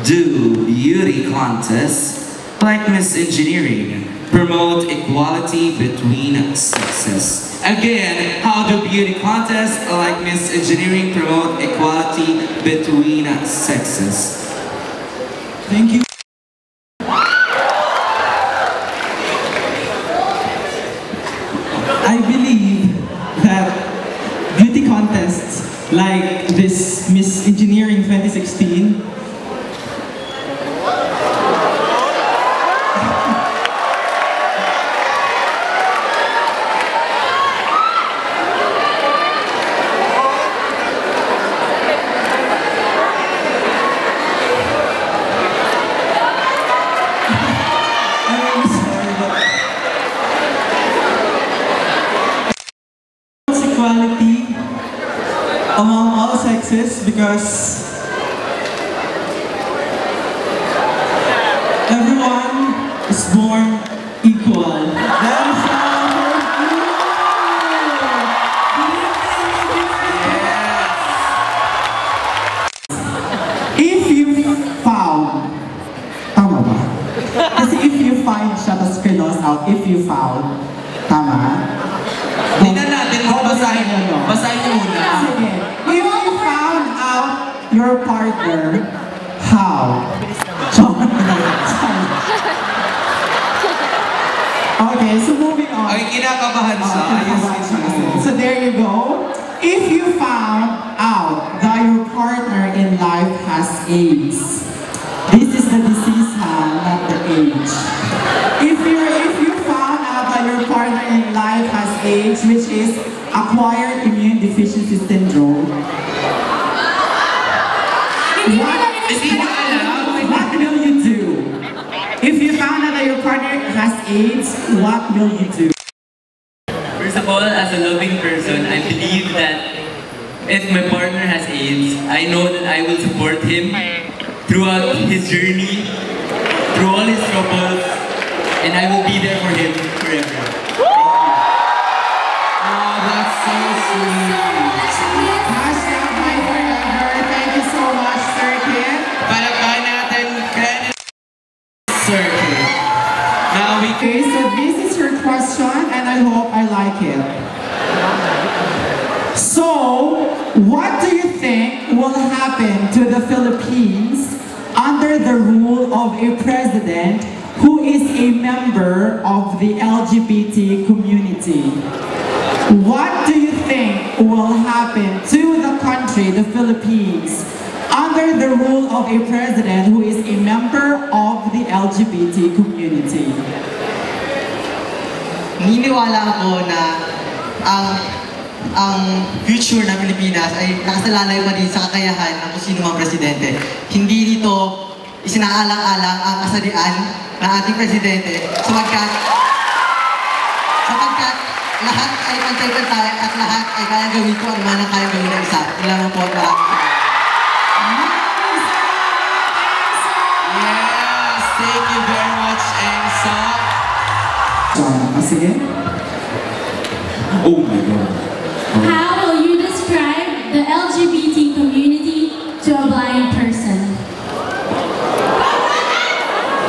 do beauty contests like Miss Engineering promote equality between sexes? Again, how do beauty contests like Miss Engineering promote equality between sexes? Thank you. I believe that beauty contests like this Miss Engineering 2016 equality among all sexes because everyone is born equal. That is if you found, tama ba? Kasi if you find siya, tapos kilos out, if you found, tama? Tingnan natin, basahin mo. Basahin mo muna. Sige. If you found out your partner, how? Okay, so moving on. Ay, kinakabahan siya. So there you go. If you found out that your partner in life has AIDS, this is the disease, not the age. If you found out that your partner in life has AIDS, which is acquired immune deficiency syndrome, what will you do? If you found out that your partner has AIDS, what will you do? First of all, as a loving person, I believe that if my partner has AIDS, I know that I will support him throughout his journey, through all his troubles, and I will be there for him forever. Oh, that's so sweet. Hashtag my forever. Thank you so much, Sir Kid. Palakpakan natin credit, Sir Kid. Now we Okay, so this is your question, and I hope I like it. So, what do you think will happen to the Philippines under the rule of a president who is a member of the LGBT community? What do you think will happen to the country, the Philippines, under the rule of a president who is a member of the LGBT community? Niniwala ako na ang future ng Pilipinas ay nakasalalay pa din sa kakayahan ng kung sino mang presidente. Hindi dito isinaalang-alang ang kasarian ng ating presidente sapagkat lahat ay pantay-pantay at lahat ay kaya gawin ko ang mga kaya gawin ng isa. Lamang po at maraming. Yes, thank you very much, Ensa. Sige. Oh my God. How will you describe the LGBT community to a blind person?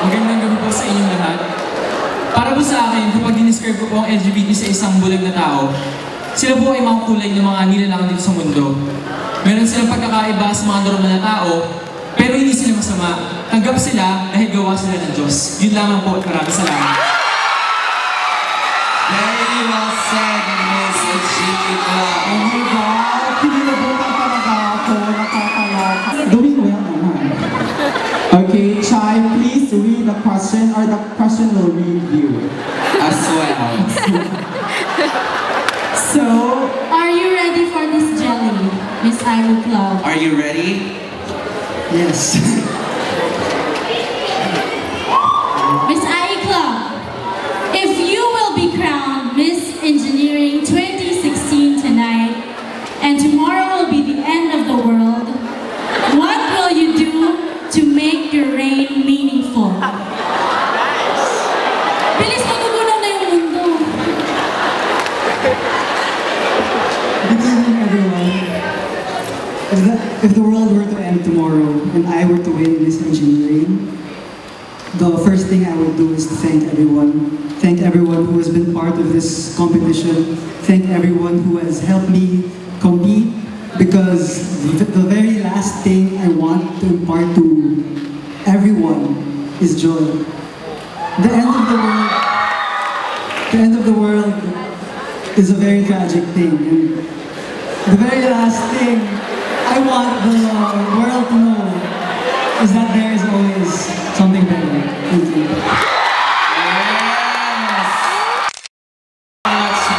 Magandang gabi po sa inyong lahat. Para po sa akin, kapag dinescribe ko po ang LGBT sa isang bulag na tao, sila po ay mga kulay ng mga nilalang dito sa mundo. Meron silang pagkakaiba sa mga normal na tao, pero hindi sila masama. Tanggap sila dahil gawa sila ng Diyos. Yun lamang po at maraming salamat. Very well said, Miss Chiquita. Oh my God! Pinilabutan talaga ako. Nakakalaw. Gawin ko yan naman. Okay, Chai, please read the question or the question will read you. As well. So, Are you ready for this jelly, Miss Ivy Club? Are you ready? yes. Miss Ivy Club, if you will be crowned Miss Engineering 2016 tonight, and tomorrow will be the end of the world, what will you do to make your reign meaningful? Bilis, magugunaw na yung mundo. Good evening, everyone. If the world were to end tomorrow and I were to win Miss Engineering, the first thing I would do is to thank everyone. Thank everyone who has been part of this competition. Thank everyone who has helped me compete, because the very last thing I want to impart to everyone is joy. The end of the world is a very tragic thing. And the very last thing I want the world to know is that there is always something better. Thank you.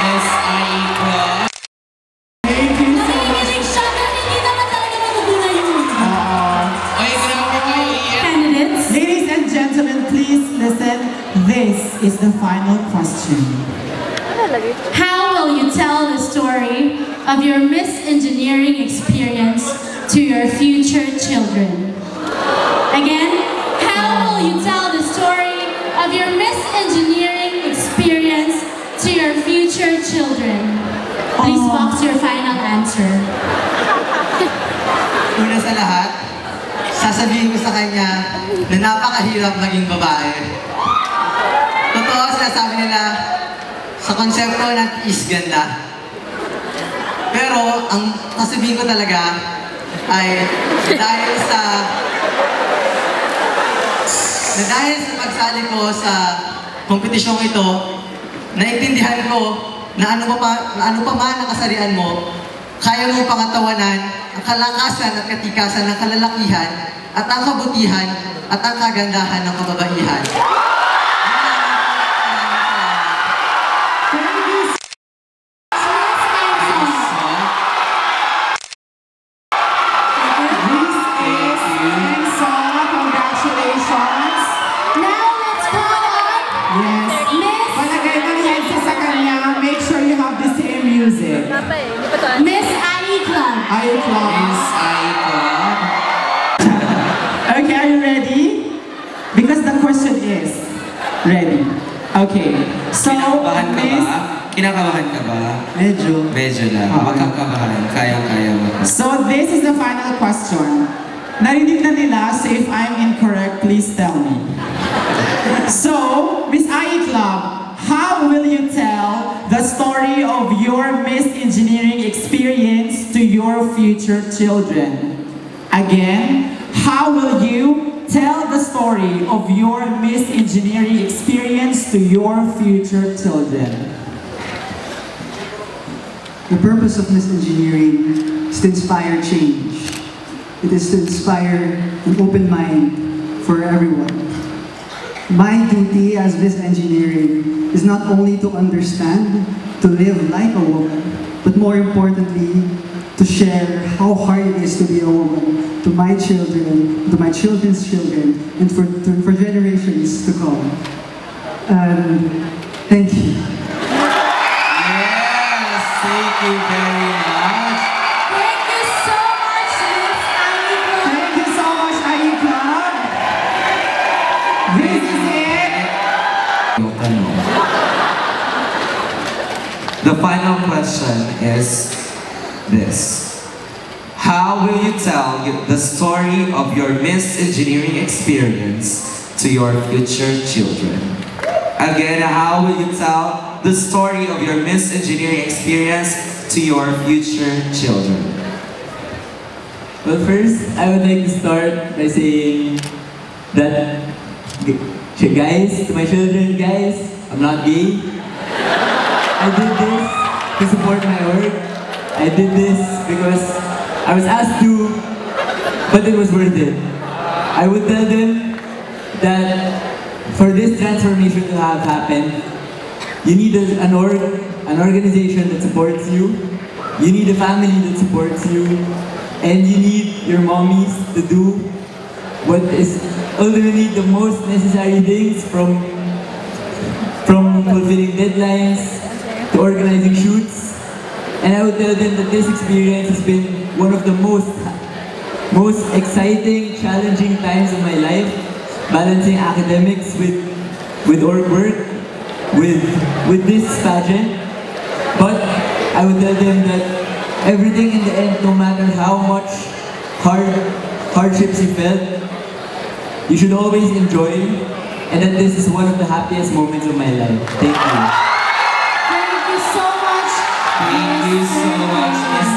Miss Aika. Thank you so much. Nakikinig siya, pero hindi naman talaga magugulan yung Ay, grabe kayo. candidates. Ladies and gentlemen, please listen. This is the final question. How will you tell the story of your Miss Engineering experience to your future children? Again, how will you tell the story of your Miss Engineering experience to your future children? Please box your final answer. Una sa lahat, sasabihin ko sa kanya na napakahirap maging babae. Totoo, sinasabi nila, sa konsepto ng is ganda. Pero ang sasabihin ko talaga ay dahil sa pagsali ko sa kompetisyong ito, naintindihan ko na ano pa man ang kasarian mo, kaya mo pangatawanan ang kalakasan at katikasan ng kalalakihan at ang kabutihan at ang kagandahan ng kababaihan. Congratulations. Now let's call on Yes. Miss Palagay ng headset sa kanya, make sure you have the same music. Miss Aika. Are you close? Miss Aika. Okay, are you ready? Because the question is ready. Okay. So, Kinakabahan ka Miss, ba? Kinakabahan ka ba? Medyo. Medyo lang. Huwag kang kabahan. Kaya-kaya mo. so this is the final question. Narinig na nila, so if I'm incorrect, please tell me. So, Miss IE Club, how will you tell the story of your Miss Engineering experience to your future children? Again, how will you tell the story of your Miss Engineering experience to your future children? The purpose of Miss Engineering is to inspire change. It is to inspire an open mind for everyone. My duty as Miss Engineering is not only to understand, to live like a woman, but more importantly, to share how hard it is to be a woman to my children, to my children's children, and for generations to come. Thank you. Yes, thank you very much. Thank you so much, Miss Aika. Thank you so much, IE Club. This is it. Yung tanong. The final question is this. How will you tell the story of your Miss Engineering experience to your future children? Again, how will you tell the story of your Miss Engineering experience to your future children? Well, first, I would like to start by saying that, guys, to my children, guys, I'm not gay. I did this to support my work. I did this because I was asked to, but it was worth it. I would tell them that for this transformation to have happened, you need an organization that supports you, you need a family that supports you, and you need your mommies to do what is ultimately the most necessary things, from fulfilling deadlines to organizing shoots. And I would tell them that this experience has been one of the most exciting, challenging times of my life, balancing academics with work, with this pageant. But I would tell them that everything in the end, no matter how much hardships you felt, you should always enjoy, and that this is one of the happiest moments of my life. Thank you. Thank you so much. Thank you so much, Miss